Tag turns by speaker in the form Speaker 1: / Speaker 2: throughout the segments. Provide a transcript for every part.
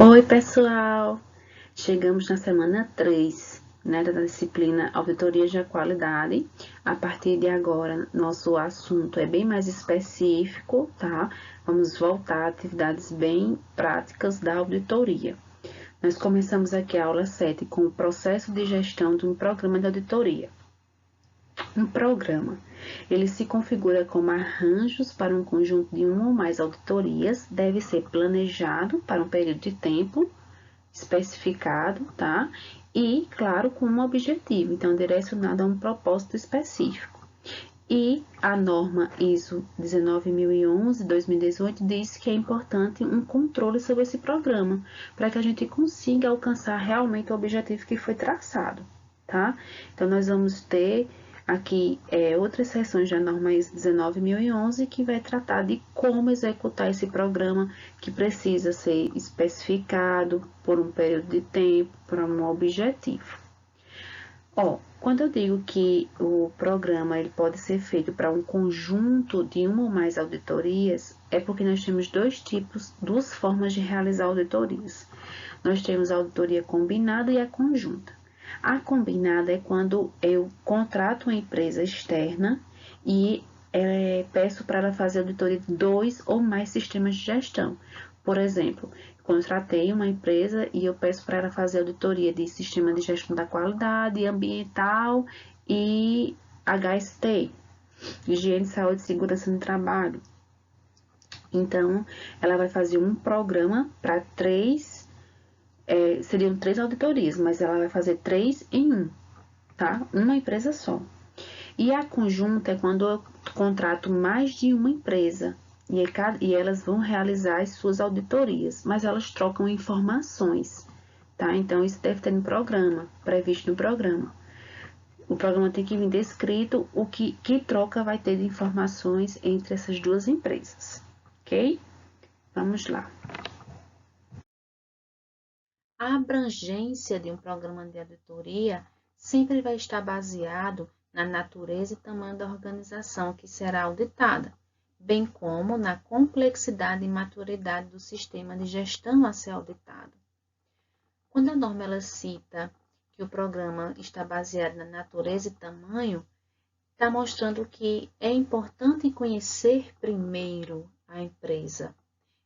Speaker 1: Oi, pessoal! Chegamos na semana 3, né, da disciplina Auditorias de Qualidade. A partir de agora, nosso assunto é bem mais específico, tá? Vamos voltar a atividades bem práticas da auditoria. Nós começamos aqui a aula 7 com o processo de gestão de um programa de auditoria. Um programa, ele se configura como arranjos para um conjunto de uma ou mais auditorias, deve ser planejado para um período de tempo especificado, tá? E, claro, com um objetivo, então direcionado a um propósito específico. E a norma ISO 19011-2018 diz que é importante um controle sobre esse programa, para que a gente consiga alcançar realmente o objetivo que foi traçado, tá? Então, nós vamos ter aqui outras seções da norma ISO 19011 que vai tratar de como executar esse programa que precisa ser especificado por um período de tempo, para um objetivo. Quando eu digo que o programa ele pode ser feito para um conjunto de uma ou mais auditorias, é porque nós temos duas formas de realizar auditorias. Nós temos a auditoria combinada e a conjunta. A combinada é quando eu contrato uma empresa externa e peço para ela fazer auditoria de 2 ou mais sistemas de gestão. Por exemplo, contratei uma empresa e eu peço para ela fazer auditoria de sistema de gestão da qualidade, ambiental e HST, higiene, saúde e segurança no trabalho. Então, ela vai fazer um programa para seriam 3 auditorias, mas ela vai fazer 3 em 1, tá? Uma empresa só. E a conjunta é quando eu contrato mais de uma empresa e elas vão realizar as suas auditorias, mas elas trocam informações, tá? Então, isso deve ter no programa, previsto no programa. O programa tem que vir descrito o que troca vai ter de informações entre essas duas empresas, ok? Vamos lá.
Speaker 2: A abrangência de um programa de auditoria sempre vai estar baseado na natureza e tamanho da organização que será auditada, bem como na complexidade e maturidade do sistema de gestão a ser auditado. Quando a norma ela cita que o programa está baseado na natureza e tamanho, está mostrando que é importante conhecer primeiro a empresa.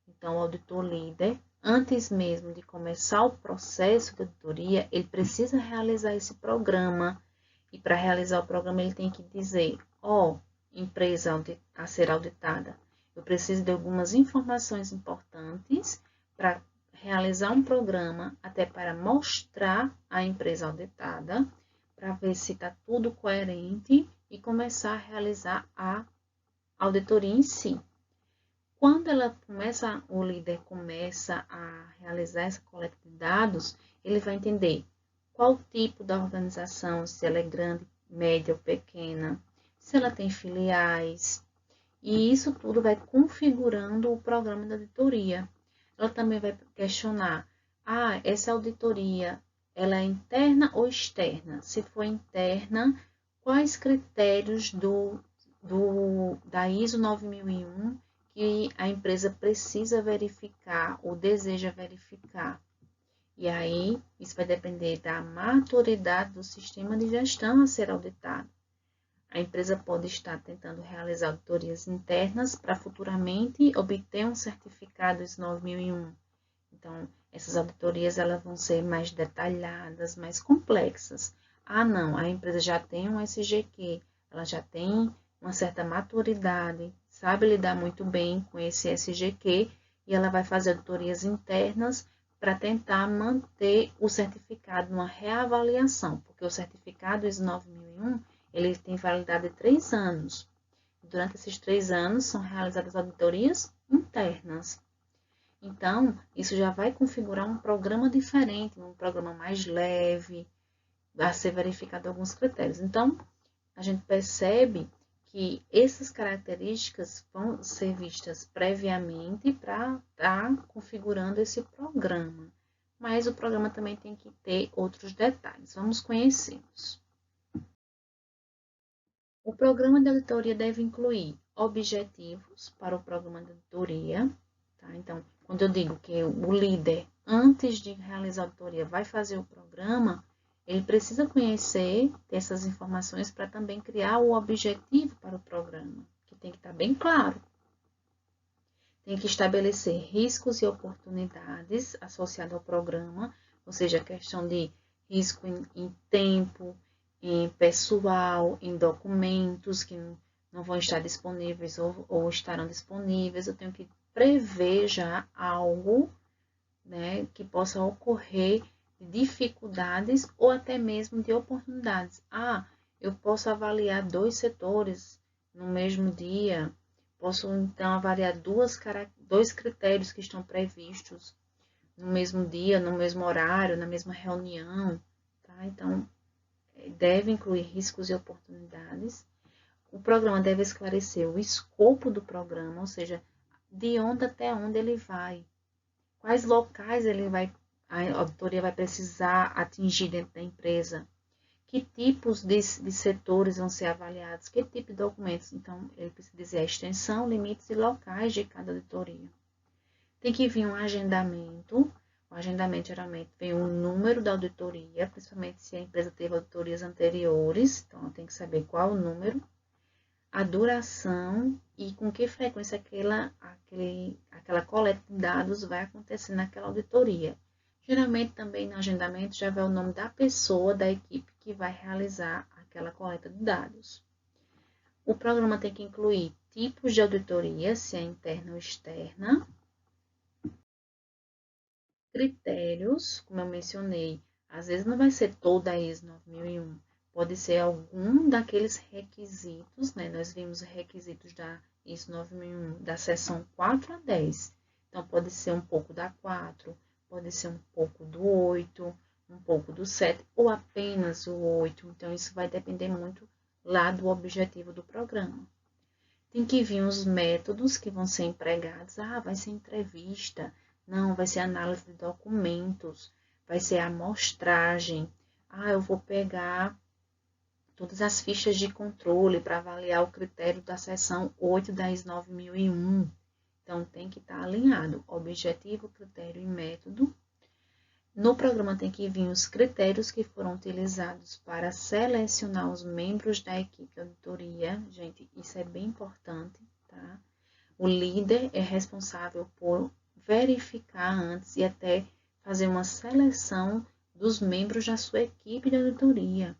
Speaker 2: Então, o auditor líder, antes mesmo de começar o processo de auditoria, ele precisa realizar esse programa. E para realizar o programa, ele tem que dizer, empresa a ser auditada, eu preciso de algumas informações importantes para realizar um programa, até para mostrar a empresa auditada, para ver se está tudo coerente e começar a realizar a auditoria em si. Quando o líder começa a realizar essa coleta de dados, ele vai entender qual tipo da organização, se ela é grande, média ou pequena, se ela tem filiais, e isso tudo vai configurando o programa de auditoria. Ela também vai questionar, essa auditoria, ela é interna ou externa? Se for interna, quais critérios da ISO 9001 que a empresa precisa verificar ou deseja verificar? E aí, isso vai depender da maturidade do sistema de gestão a ser auditado. A empresa pode estar tentando realizar auditorias internas para futuramente obter um certificado ISO 9001. Então, essas auditorias elas vão ser mais detalhadas, mais complexas. Não, a empresa já tem um SGQ, ela já tem uma certa maturidade, sabe lidar muito bem com esse SGQ e ela vai fazer auditorias internas para tentar manter o certificado numa reavaliação, porque o certificado ISO 9001 ele tem validade de 3 anos. Durante esses 3 anos são realizadas auditorias internas. Então, isso já vai configurar um programa diferente, um programa mais leve, a ser verificado alguns critérios. Então, a gente percebe que essas características vão ser vistas previamente para estar configurando esse programa. Mas o programa também tem que ter outros detalhes. Vamos conhecê-los. O programa de auditoria deve incluir objetivos para o programa de auditoria. Tá? Então, quando eu digo que o líder, antes de realizar a auditoria, vai fazer o programa, ele precisa conhecer essas informações para também criar o objetivo para o programa, que tem que estar bem claro. Tem que estabelecer riscos e oportunidades associados ao programa, ou seja, a questão de risco em tempo, em pessoal, em documentos que não vão estar disponíveis ou estarão disponíveis. Eu tenho que prever já algo, né, que possa ocorrer de dificuldades ou até mesmo de oportunidades. Eu posso avaliar 2 setores no mesmo dia, posso então avaliar 2 critérios que estão previstos no mesmo dia, no mesmo horário, na mesma reunião, tá? Então, deve incluir riscos e oportunidades. O programa deve esclarecer o escopo do programa, ou seja, de onde até onde ele vai, quais locais a auditoria vai precisar atingir dentro da empresa, que tipos de setores vão ser avaliados, que tipo de documentos. Então, ele precisa dizer a extensão, limites e locais de cada auditoria. Tem que vir um agendamento. O agendamento geralmente vem o número da auditoria, principalmente se a empresa teve auditorias anteriores, então tem que saber qual o número, a duração e com que frequência aquela coleta de dados vai acontecer naquela auditoria. Geralmente também no agendamento já vai o nome da pessoa, da equipe que vai realizar aquela coleta de dados. O programa tem que incluir tipos de auditoria, se é interna ou externa, critérios, como eu mencionei, às vezes não vai ser toda a ISO 9001, pode ser algum daqueles requisitos, né? Nós vimos requisitos da ISO 9001, da seção 4 a 10. Então, pode ser um pouco da 4, pode ser um pouco do 8, um pouco do 7, ou apenas o 8. Então, isso vai depender muito lá do objetivo do programa. Tem que vir os métodos que vão ser empregados. Vai ser entrevista. Não, vai ser análise de documentos. Vai ser amostragem. Eu vou pegar todas as fichas de controle para avaliar o critério da seção 8 da ISO 9001. Então, tem que estar alinhado objetivo, critério e método. No programa tem que vir os critérios que foram utilizados para selecionar os membros da equipe de auditoria. Gente, isso é bem importante, tá? O líder é responsável por verificar antes e até fazer uma seleção dos membros da sua equipe de auditoria.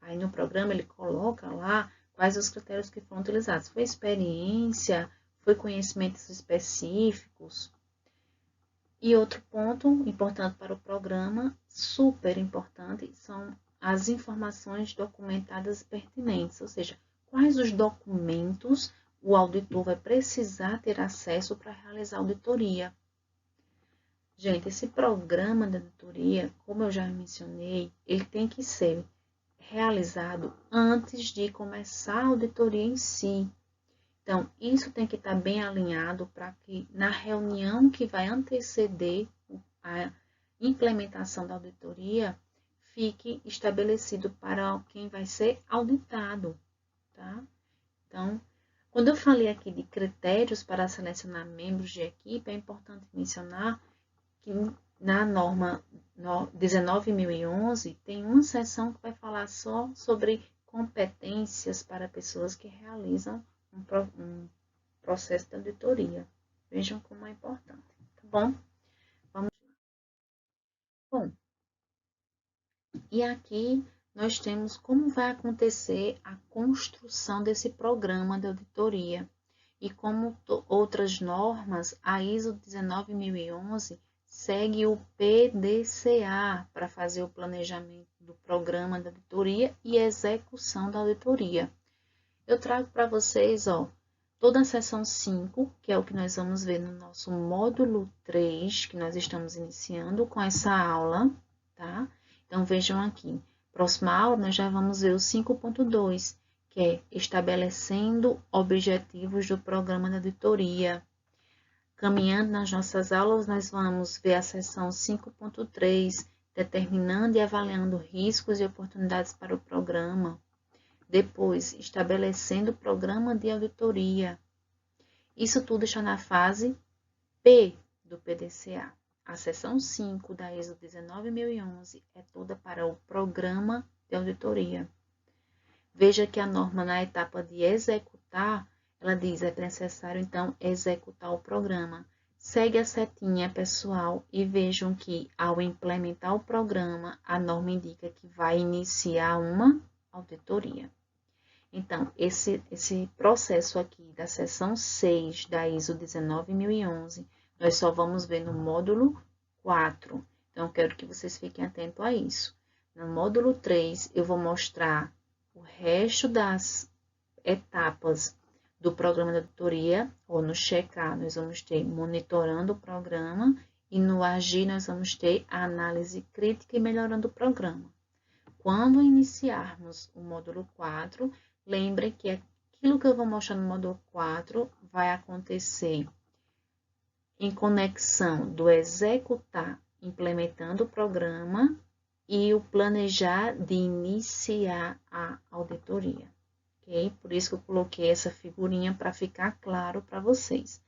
Speaker 2: Aí no programa ele coloca lá quais os critérios que foram utilizados. Foi experiência, foi conhecimentos específicos. E outro ponto importante para o programa, super importante, são as informações documentadas pertinentes, ou seja, quais os documentos o auditor vai precisar ter acesso para realizar a auditoria. Gente, esse programa de auditoria, como eu já mencionei, ele tem que ser realizado antes de começar a auditoria em si. Então, isso tem que estar bem alinhado para que na reunião que vai anteceder a implementação da auditoria, fique estabelecido para quem vai ser auditado, tá? Então, quando eu falei aqui de critérios para selecionar membros de equipe, é importante mencionar que na norma 19.011 tem uma seção que vai falar só sobre competências para pessoas que realizam um processo de auditoria. Vejam como é importante, tá bom? Vamos lá. Bom, e aqui nós temos como vai acontecer a construção desse programa de auditoria. E como outras normas, a ISO 19.011 segue o PDCA para fazer o planejamento do programa de auditoria e execução da auditoria. Eu trago para vocês, toda a seção 5, que é o que nós vamos ver no nosso módulo 3, que nós estamos iniciando com essa aula, tá? Então, vejam aqui. Próxima aula, nós já vamos ver o 5.2, que é estabelecendo objetivos do programa de auditoria. Caminhando nas nossas aulas, nós vamos ver a seção 5.3, determinando e avaliando riscos e oportunidades para o programa. Depois, estabelecendo o programa de auditoria. Isso tudo está na fase P do PDCA. A seção 5 da ISO 19011 é toda para o programa de auditoria. Veja que a norma na etapa de executar, ela diz, é necessário então executar o programa. Segue a setinha, pessoal, e vejam que ao implementar o programa, a norma indica que vai iniciar uma auditoria. Então, esse processo aqui da seção 6 da ISO 19011, nós só vamos ver no módulo 4. Então, eu quero que vocês fiquem atentos a isso. No módulo 3, eu vou mostrar o resto das etapas do programa de auditoria, ou no checar, nós vamos ter monitorando o programa, e no agir, nós vamos ter a análise crítica e melhorando o programa. Quando iniciarmos o módulo 4, lembrem que aquilo que eu vou mostrar no módulo 4 vai acontecer em conexão do executar, implementando o programa, e o planejar de iniciar a auditoria. Ok? Por isso que eu coloquei essa figurinha para ficar claro para vocês.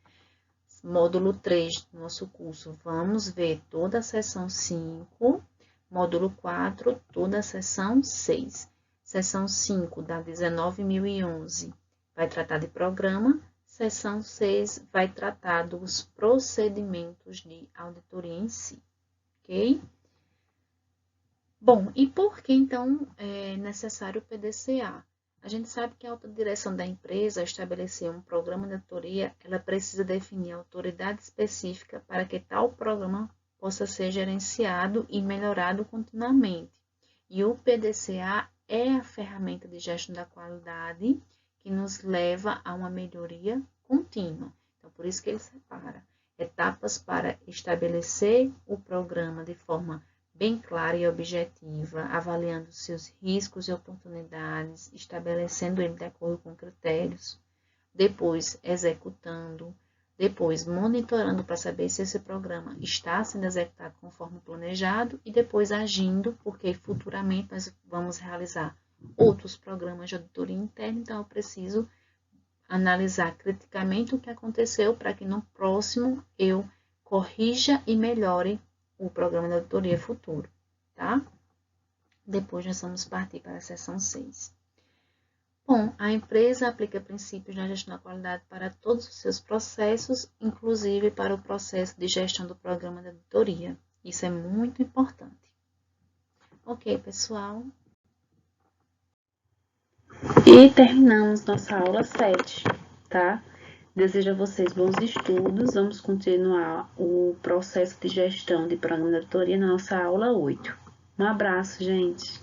Speaker 2: Módulo 3 do nosso curso, vamos ver toda a seção 5. Módulo 4, toda a seção 6. Seção 5 da 19011 vai tratar de programa. Seção 6 vai tratar dos procedimentos de auditoria em si. Ok? Bom, e por que então é necessário o PDCA? A gente sabe que a alta direção da empresa, ao estabelecer um programa de auditoria, ela precisa definir a autoridade específica para que tal programa possa ser gerenciado e melhorado continuamente. E o PDCA é a ferramenta de gestão da qualidade que nos leva a uma melhoria contínua. Então, por isso que ele separa etapas para estabelecer o programa de forma bem clara e objetiva, avaliando seus riscos e oportunidades, estabelecendo ele de acordo com critérios, depois executando, depois monitorando para saber se esse programa está sendo executado conforme planejado e depois agindo, porque futuramente nós vamos realizar outros programas de auditoria interna, então eu preciso analisar criticamente o que aconteceu para que no próximo eu corrija e melhore o programa de auditoria futuro, tá? Depois nós vamos partir para a seção 6. Bom, a empresa aplica princípios na gestão da qualidade para todos os seus processos, inclusive para o processo de gestão do programa de auditoria. Isso é muito importante. Ok, pessoal?
Speaker 1: E terminamos nossa aula 7, tá? Desejo a vocês bons estudos. Vamos continuar o processo de gestão de programa de auditoria na nossa aula 8. Um abraço, gente!